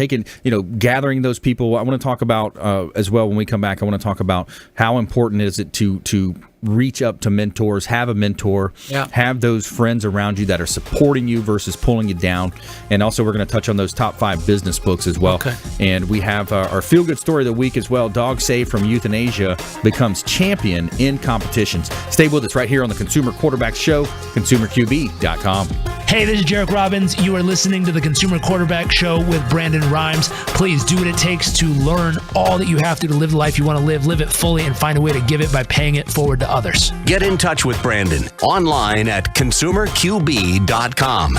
gathering those people. I want to talk about as well when we come back. I want to talk about how important is it to reach up to mentors, have a mentor, have those friends around you that are supporting you versus pulling you down. And also, we're going to touch on those top 5 business books as well. Okay. And we have our feel-good story of the week as well. Dog saved from euthanasia becomes champion in competitions. Stay with us right here on the Consumer Quarterback Show, consumerqb.com. Hey, this is Jarek Robbins. You are listening to the Consumer Quarterback Show with Brandon Rhymes. Please do what it takes to learn all that you have to live the life you want to live it fully, and find a way to give it by paying it forward to others. Get in touch with Brandon online at consumerqb.com.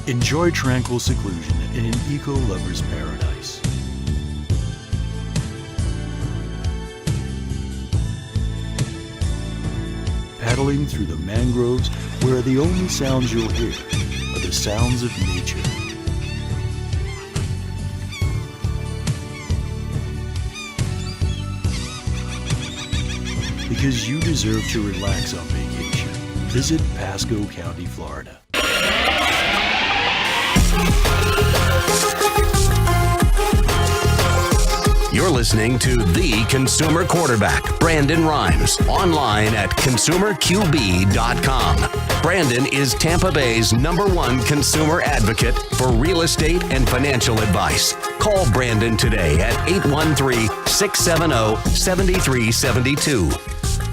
Enjoy tranquil seclusion in an eco-lover's paradise. Paddling through the mangroves where the only sounds you'll hear are the sounds of nature. Because you deserve to relax on vacation, visit Pasco County, Florida. You're listening to The Consumer Quarterback, Brandon Rhymes, online at consumerqb.com. Brandon is Tampa Bay's #1 consumer advocate for real estate and financial advice. Call Brandon today at 813-670-7372.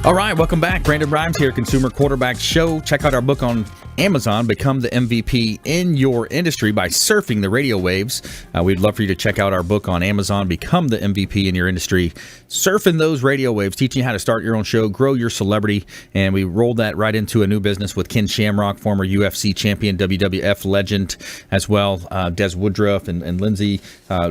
All right, welcome back. Brandon Rhymes here, Consumer Quarterback Show. Check out our book on Amazon, Become the MVP in Your Industry by Surfing the Radio Waves. We'd love for you to check out our book on Amazon, Become the MVP in Your Industry, surfing those radio waves, teaching you how to start your own show, grow your celebrity, and we rolled that right into a new business with Ken Shamrock, former UFC champion, WWF legend as well, Des Woodruff and Lindsay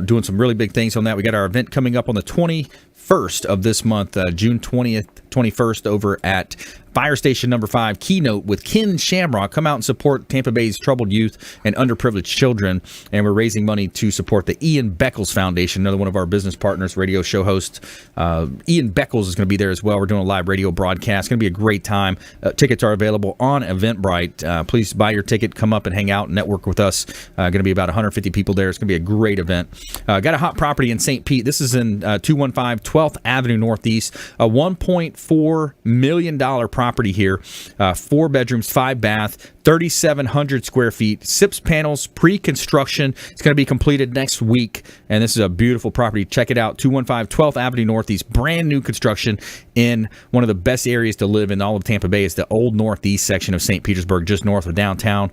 doing some really big things on that. We got our event coming up on the 21st of this month, June 20th, 21st, over at Fire Station number 5, Keynote with Ken Shamrock. Come out and support Tampa Bay's troubled youth and underprivileged children. And we're raising money to support the Ian Beckles Foundation, another one of our business partners, radio show host. Ian Beckles is going to be there as well. We're doing a live radio broadcast. It's going to be a great time. Tickets are available on Eventbrite. Please buy your ticket. Come up and hang out and network with us. Going to be about 150 people there. It's going to be a great event. Got a hot property in St. Pete. This is in 215 12th Avenue Northeast. A $1.4 million property here, 4 bedrooms, 5 bath, 3,700 square feet, SIPS panels, pre-construction. It's going to be completed next week, and this is a beautiful property. Check it out, 215 12th Avenue Northeast, brand new construction in one of the best areas to live in all of Tampa Bay. It's the old northeast section of St. Petersburg, just north of downtown.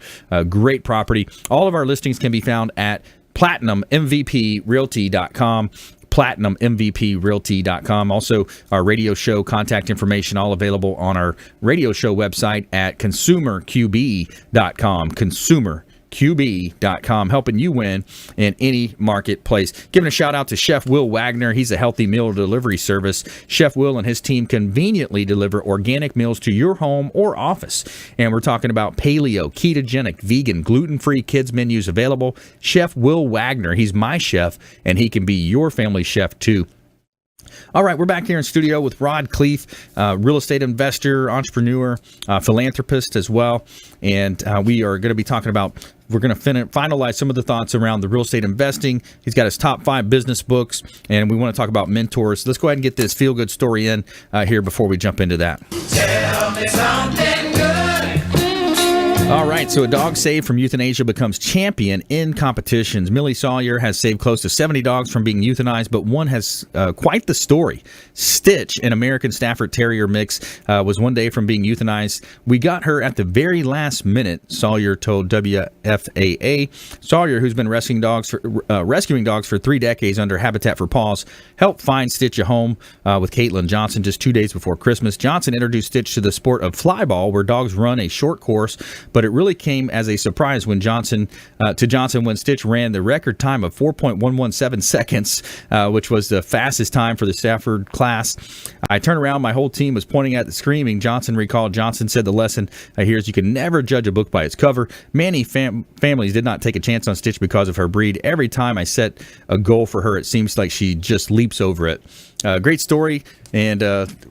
Great property. All of our listings can be found at PlatinumMVPRealty.com. PlatinumMVPRealty.com. Also, our radio show contact information all available on our radio show website at ConsumerQB.com. ConsumerQB.com, helping you win in any marketplace. Giving a shout out to Chef Will Wagner. He's a healthy meal delivery service. Chef Will and his team conveniently deliver organic meals to your home or office. And we're talking about paleo, ketogenic, vegan, gluten-free kids menus available. Chef Will Wagner, he's my chef, and he can be your family chef too. All right, we're back here in studio with Rod Khleif, real estate investor, entrepreneur, philanthropist as well. And we are going to be talking about, we're going to finalize some of the thoughts around the real estate investing. He's got his top 5 business books, and we want to talk about mentors. Let's go ahead and get this feel-good story in here before we jump into that. Tell me something good. All right, so a dog saved from euthanasia becomes champion in competitions. Millie Sawyer has saved close to 70 dogs from being euthanized, but one has quite the story. Stitch, an American Stafford Terrier mix, was one day from being euthanized. We got her at the very last minute, Sawyer told WFAA. Sawyer, who's been rescuing dogs for 3 decades under Habitat for Paws, helped find Stitch a home with Caitlin Johnson just 2 days before Christmas. Johnson introduced Stitch to the sport of flyball, where dogs run a short course, but it really came as a surprise when Johnson when Stitch ran the record time of 4.117 seconds, which was the fastest time for the Stafford class. I turned around, my whole team was pointing at the screaming. Johnson recalled. Johnson said the lesson here is you can never judge a book by its cover. Many families did not take a chance on Stitch because of her breed. Every time I set a goal for her, it seems like she just leaps over it. Great story and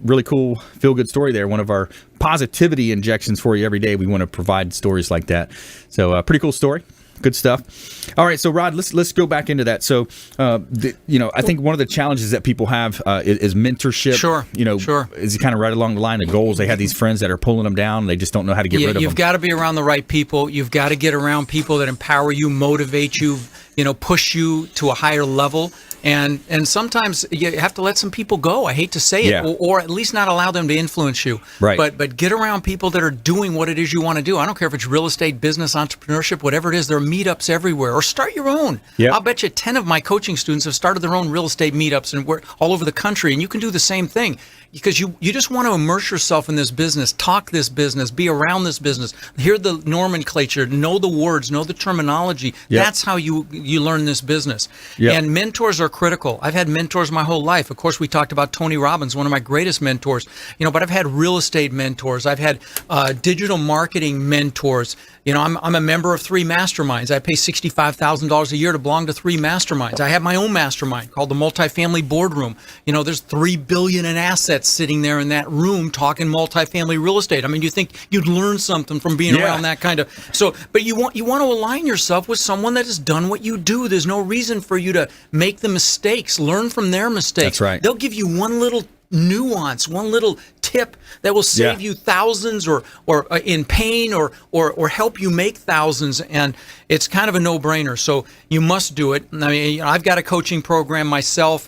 really cool feel-good story there. One of our positivity injections for you every day. We want to provide stories like that. So pretty cool story. Good stuff. All right, so Rod, let's go back into that. So, I think one of the challenges that people have is mentorship. Sure. Sure. Is kind of right along the line of goals. They have these friends that are pulling them down, and they just don't know how to get rid of them. You've got to be around the right people. You've got to get around people that empower you, motivate you, push you to a higher level. And sometimes you have to let some people go. I hate to say it, or at least not allow them to influence you. Right. But get around people that are doing what it is you want to do. I don't care if it's real estate, business, entrepreneurship, whatever it is. There are meetups everywhere. Or start your own. Yep. I'll bet you 10 of my coaching students have started their own real estate meetups, and we're all over the country. And you can do the same thing. Because you just want to immerse yourself in this business, talk this business, be around this business, hear the nomenclature, know the words, know the terminology. Yep. That's how you learn this business. Yep. And mentors are critical. I've had mentors my whole life. Of course, we talked about Tony Robbins, one of my greatest mentors. But I've had real estate mentors. I've had digital marketing mentors. I'm a member of 3 masterminds. I pay $65,000 a year to belong to 3 masterminds. I have my own mastermind called the Multifamily Boardroom. There's $3 billion in assets sitting there in that room talking multifamily real estate. I mean, you think you'd learn something from being around that kind of. But you want to align yourself with someone that has done what you do. There's no reason for you to make the mistakes. Learn from their mistakes. That's right. They'll give you one little nuance, one little tip that will save you thousands or in pain or help you make thousands, and it's kind of a no-brainer. So you must do it. I mean, I've got a coaching program myself,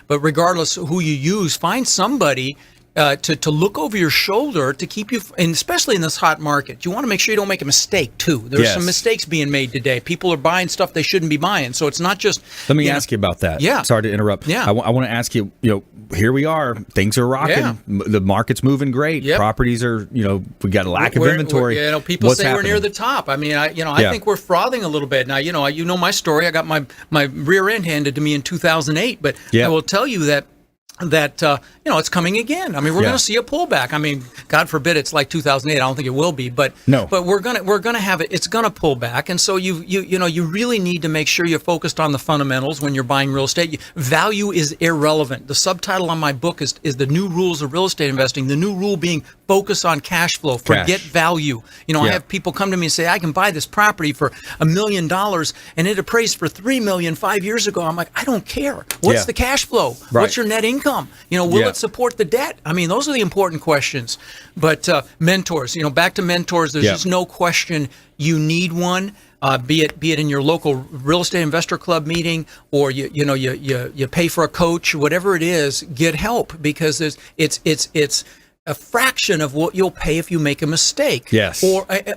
but regardless of who you use, find somebody to look over your shoulder to keep you, and especially in this hot market, you want to make sure you don't make a mistake too. There's some mistakes being made today. People are buying stuff they shouldn't be buying. So it's not just. Let me ask you about that. Yeah. Sorry to interrupt. Yeah. I want to ask you, here we are. Things are rocking. Yeah. The market's moving great. Yep. Properties are, we got a lack of inventory. People What's say happening? we're near the top. I mean, I think we're frothing a little bit. Now, you know my story. I got my rear end handed to me in 2008, but I will tell you that it's coming again. I mean, we're going to see a pullback. I mean, God forbid it's like 2008. I don't think it will be, but we're going to have it. It's going to pull back, and so you really need to make sure you're focused on the fundamentals when you're buying real estate. Value is irrelevant. The subtitle on my book is the new rules of real estate investing. The new rule being focus on cash flow. Forget value. I have people come to me and say, I can buy this property for $1 million and it appraised for $3 million 5 years ago. I'm like, I don't care. What's the cash flow? Right. What's your net income? Will it support the debt? I mean, those are the important questions. But mentors, back to mentors, there's just no question you need one. Be it in your local real estate investor club meeting, or you pay for a coach, whatever it is, get help, because it's a fraction of what you'll pay if you make a mistake. Yes.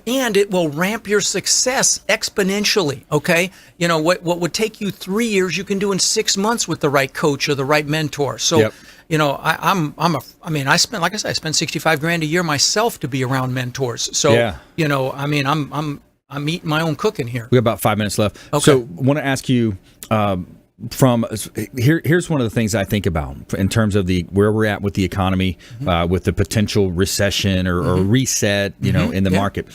And it will ramp your success exponentially. Okay. What would take you 3 years, you can do in 6 months with the right coach or the right mentor. So, I spent $65,000 a year myself to be around mentors. So, I'm eating my own cooking here. We have about 5 minutes left. Okay. So I want to ask you, Here's one of the things I think about in terms of where we're at with the economy, with the potential recession or reset, in the market.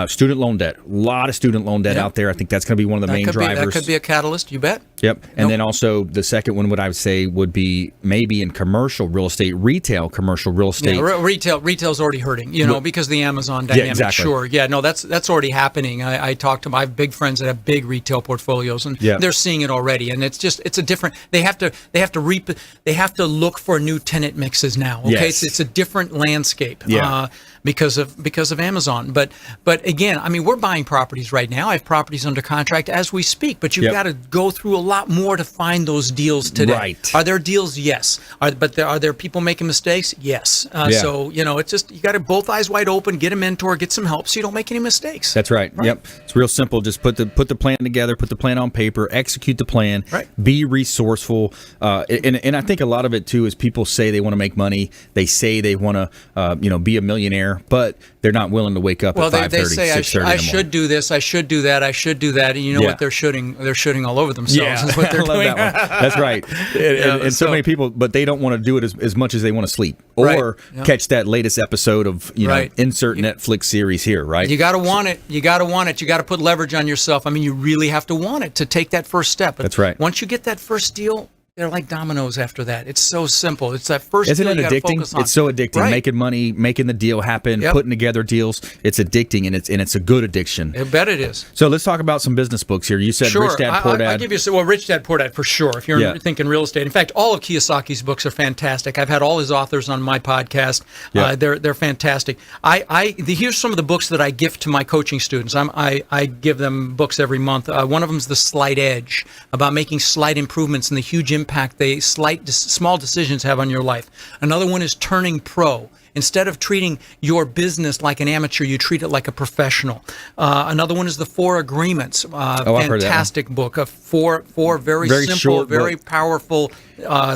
Student loan debt, a lot of student loan debt out there. I think that's going to be one of the main drivers. That could be a catalyst. You bet. Yep. And then also the second one, what I would say would be maybe in commercial real estate, retail commercial real estate. Yeah, retail's already hurting, because of the Amazon dynamic. Yeah, exactly. Sure. Yeah, no, that's already happening. I talked to I have big friends that have big retail portfolios, and they're seeing it already. And it's a different. They have to look for new tenant mixes now. Okay, Yes. it's a different landscape. Yeah. Because of Amazon, but again, I mean, we're buying properties right now. I have properties under contract as we speak, but you've got to go through a lot more to find those deals today. Right. Are there deals? Yes. Are there people making mistakes? Yes. So it's just you got to both eyes wide open, get a mentor, get some help, so you don't make any mistakes. That's right. Yep. It's real simple. Just put the plan together, put the plan on paper, execute the plan. Right. Be resourceful. And I think a lot of it too is people say they want to make money. They say they want to be a millionaire, but they're not willing to wake up at 5:30, they say 6:30 I should do this, I should do that, I should do that, and you know what they're shooting? They're shooting all over themselves. Yeah, Is what they're I love doing. that one. That's right. And so many people, but they don't want to do it as much as they want to sleep or catch that latest episode of insert Netflix series here. Right. You got to want it. You got to want it. You got to put leverage on yourself. I mean, you really have to want it to take that first step. That's right. Once you get that first deal, they're like dominoes after that. It's so simple. It's that first Isn't deal it you got to addicting? focus on. It's so addicting. Right. Making money, making the deal happen, putting together deals. It's addicting, and it's a good addiction. I bet it is. So let's talk about some business books here. You said Sure. Rich Dad Poor Dad. I'll give you Rich Dad Poor Dad for sure. If you're thinking real estate, in fact, all of Kiyosaki's books are fantastic. I've had all his authors on my podcast. They're fantastic. Here's some of the books that I gift to my coaching students. I give them books every month. One of them is The Slight Edge, about making slight improvements and the huge impact small decisions have on your life. Another one is Turning Pro. Instead of treating your business like an amateur, you treat it like a professional. Another one is The Four Agreements. Fantastic book of four very simple, short, very powerful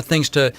things to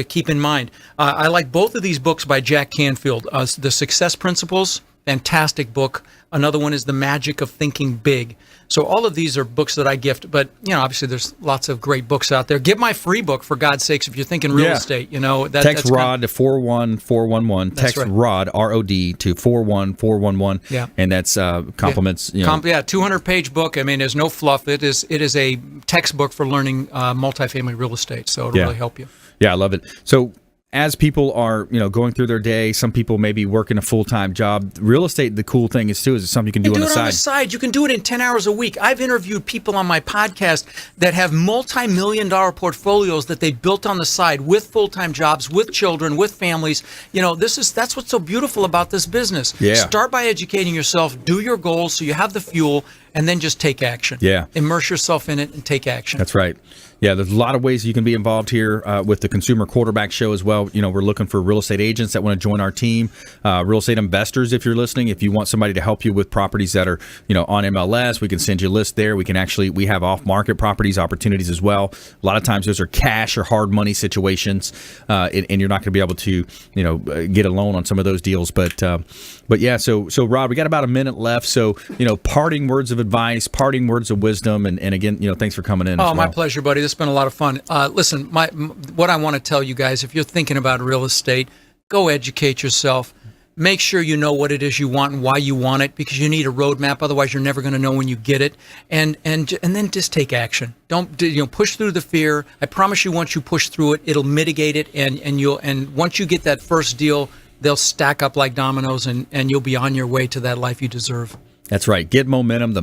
keep in mind. I like both of these books by Jack Canfield. The Success Principles, fantastic book. Another one is The Magic of Thinking Big. So all of these are books that I gift, but obviously there's lots of great books out there. Get my free book, for God's sakes, if you're thinking real estate. Text ROD to 41411. Text ROD ROD to 41411. Yeah, and that's compliments. 200-page book. I mean, there's no fluff. It is a textbook for learning multifamily real estate. So it'll really help you. Yeah, I love it. So, as people are, going through their day, some people may be working a full-time job. Real estate, the cool thing is it's something you can do on the side. On the side. You can do it in 10 hours a week. I've interviewed people on my podcast that have multi-million-dollar portfolios that they built on the side with full-time jobs, with children, with families. That's what's so beautiful about this business. Yeah. Start by educating yourself, do your goals so you have the fuel, and then just take action. Yeah. Immerse yourself in it and take action. That's right. Yeah, there's a lot of ways you can be involved here with the Consumer Quarterback Show as well. We're looking for real estate agents that want to join our team, real estate investors if you're listening. If you want somebody to help you with properties that are, on MLS, we can send you a list there. We have off-market properties opportunities as well. A lot of times those are cash or hard money situations, and you're not going to be able to, get a loan on some of those deals. But yeah, so Rob, we got about a minute left. So, parting words of advice, parting words of wisdom, and again, thanks for coming in. Oh, my pleasure, buddy. It's been a lot of fun. Listen, what I want to tell you guys, if you're thinking about real estate, go educate yourself. Make sure you know what it is you want and why you want it, because you need a roadmap. Otherwise, you're never going to know when you get it. And then just take action. Don't push through the fear. I promise you, once you push through it, it'll mitigate it. And once you get that first deal, they'll stack up like dominoes, and you'll be on your way to that life you deserve. That's right. Get momentum. The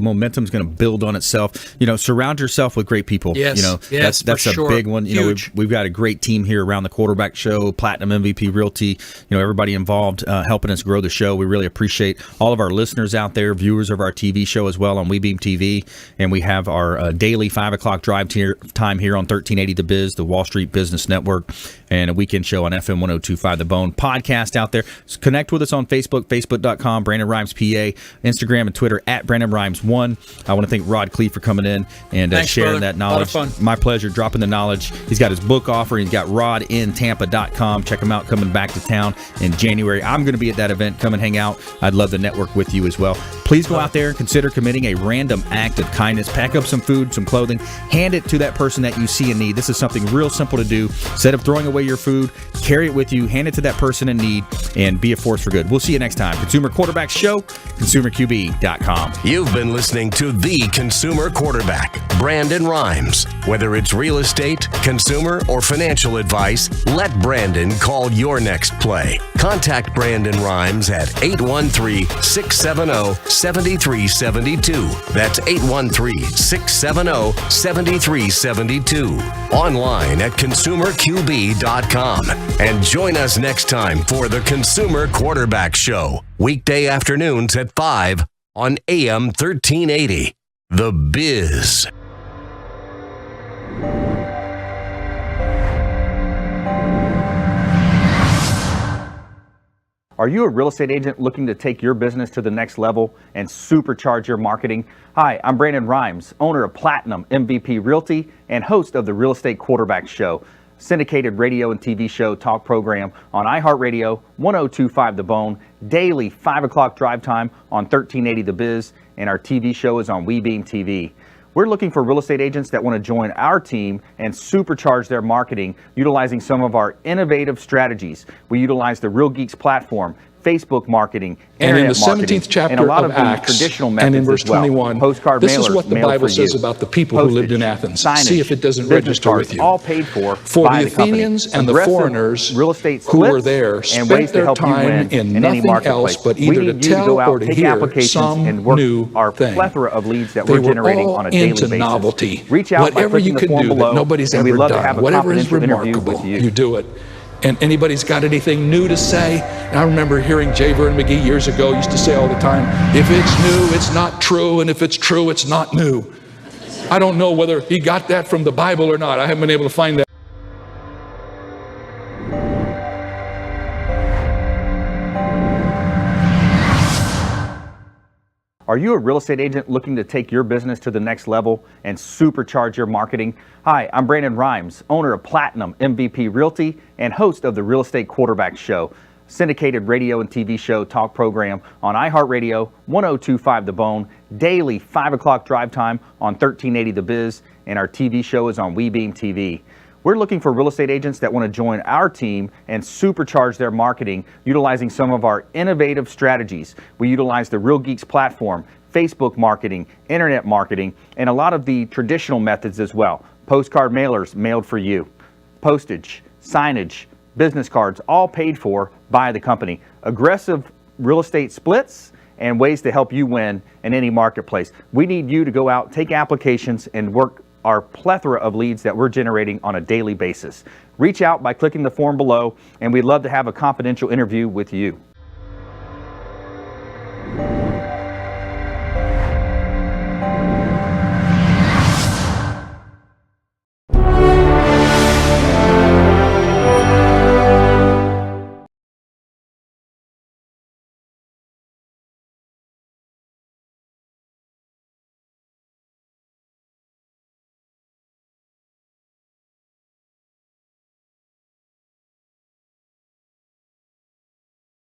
momentum's going to build on itself. Surround yourself with great people. Yes. That's a big one. Huge. We've got a great team here around the Quarterback Show, Platinum MVP Realty. Everybody involved helping us grow the show. We really appreciate all of our listeners out there, viewers of our TV show as well on WeBeam TV, and we have our daily 5:00 drive time here on 1380 The Biz, the Wall Street Business Network, and a weekend show on FM 102.5 The Bone podcast out there. So connect with us on Facebook, facebook.com, Brandon Rhymes PA. Instagram and Twitter at BrandonRhymes1. I want to thank Rod Khleif for coming in and Thanks, sharing brother. that knowledge. A lot of fun. My pleasure, dropping the knowledge. He's got his book offer. He's got rodintampa.com. Check him out, coming back to town in January. I'm going to be at that event. Come and hang out. I'd love to network with you as well. Please go out there and consider committing a random act of kindness. Pack up some food, some clothing, hand it to that person that you see in need. This is something real simple to do. Instead of throwing away your food, carry it with you, hand it to that person in need, and be a force for good. We'll see you next time. Consumer Quarterback Show, consumerqb.com. You've been listening to The Consumer Quarterback, Brandon Rhymes. Whether it's real estate, consumer, or financial advice, let Brandon call your next play. Contact Brandon Rhymes at 813-670-7372. That's 813-670-7372. Online at consumerqb.com. And join us next time for The Consumer Quarterback Show, weekday afternoons at 5 on AM 1380. The Biz. Are you a real estate agent looking to take your business to the next level and supercharge your marketing? Hi, I'm Brandon Rhymes, owner of Platinum MVP Realty and host of the Real Estate Quarterback Show, syndicated radio and TV show talk program on iHeartRadio, 1025 The Bone, daily 5 o'clock drive time on 1380 The Biz, and our TV show is on WeBeam TV. We're looking for real estate agents that want to join our team and supercharge their marketing utilizing some of our innovative strategies. We utilize the Real Geeks platform, Facebook marketing, and in the marketing, 17th chapter and a lot of of Acts, the traditional methods and in verse as well. 21, Postcard this is mailers what the mailed Bible for says you. about the people who lived in Athens. Signage, See if it doesn't business register cards, with you. all paid for the the company. Athenians and the Aggressive foreigners real estate who were splits there and spent ways to their help you time win in any nothing marketplace. else but We either need to you to tell go out, or to take hear applications some and work new our thing. plethora of leads that They we're were generating all on a daily into basis. novelty. Reach out by Whatever clicking you the can form do below, that nobody's and ever we'd love to done, have a whatever is confidential interview remarkable, with you do it. And anybody's got anything new to say? And I remember hearing J. Vernon McGee years ago used to say all the time, if it's new, it's not true, and if it's true, it's not new. I don't know whether he got that from the Bible or not. I haven't been able to find that. Are you a real estate agent looking to take your business to the next level and supercharge your marketing? Hi, I'm Brandon Rhymes, owner of Platinum MVP Realty and host of the Real Estate Quarterback Show, syndicated radio and TV show talk program on iHeartRadio, 1025 The Bone, daily 5 o'clock drive time on 1380 The Biz, and our TV show is on WeBeam TV. We're looking for real estate agents that want to join our team and supercharge their marketing utilizing some of our innovative strategies. We utilize the Real Geeks platform, Facebook marketing, internet marketing, and a lot of the traditional methods as well. Postcard mailers mailed for you. Postage, signage, business cards, all paid for by the company. Aggressive real estate splits and ways to help you win in any marketplace. We need you to go out, take applications, and work our plethora of leads that we're generating on a daily basis. Reach out by clicking the form below, and we'd love to have a confidential interview with you.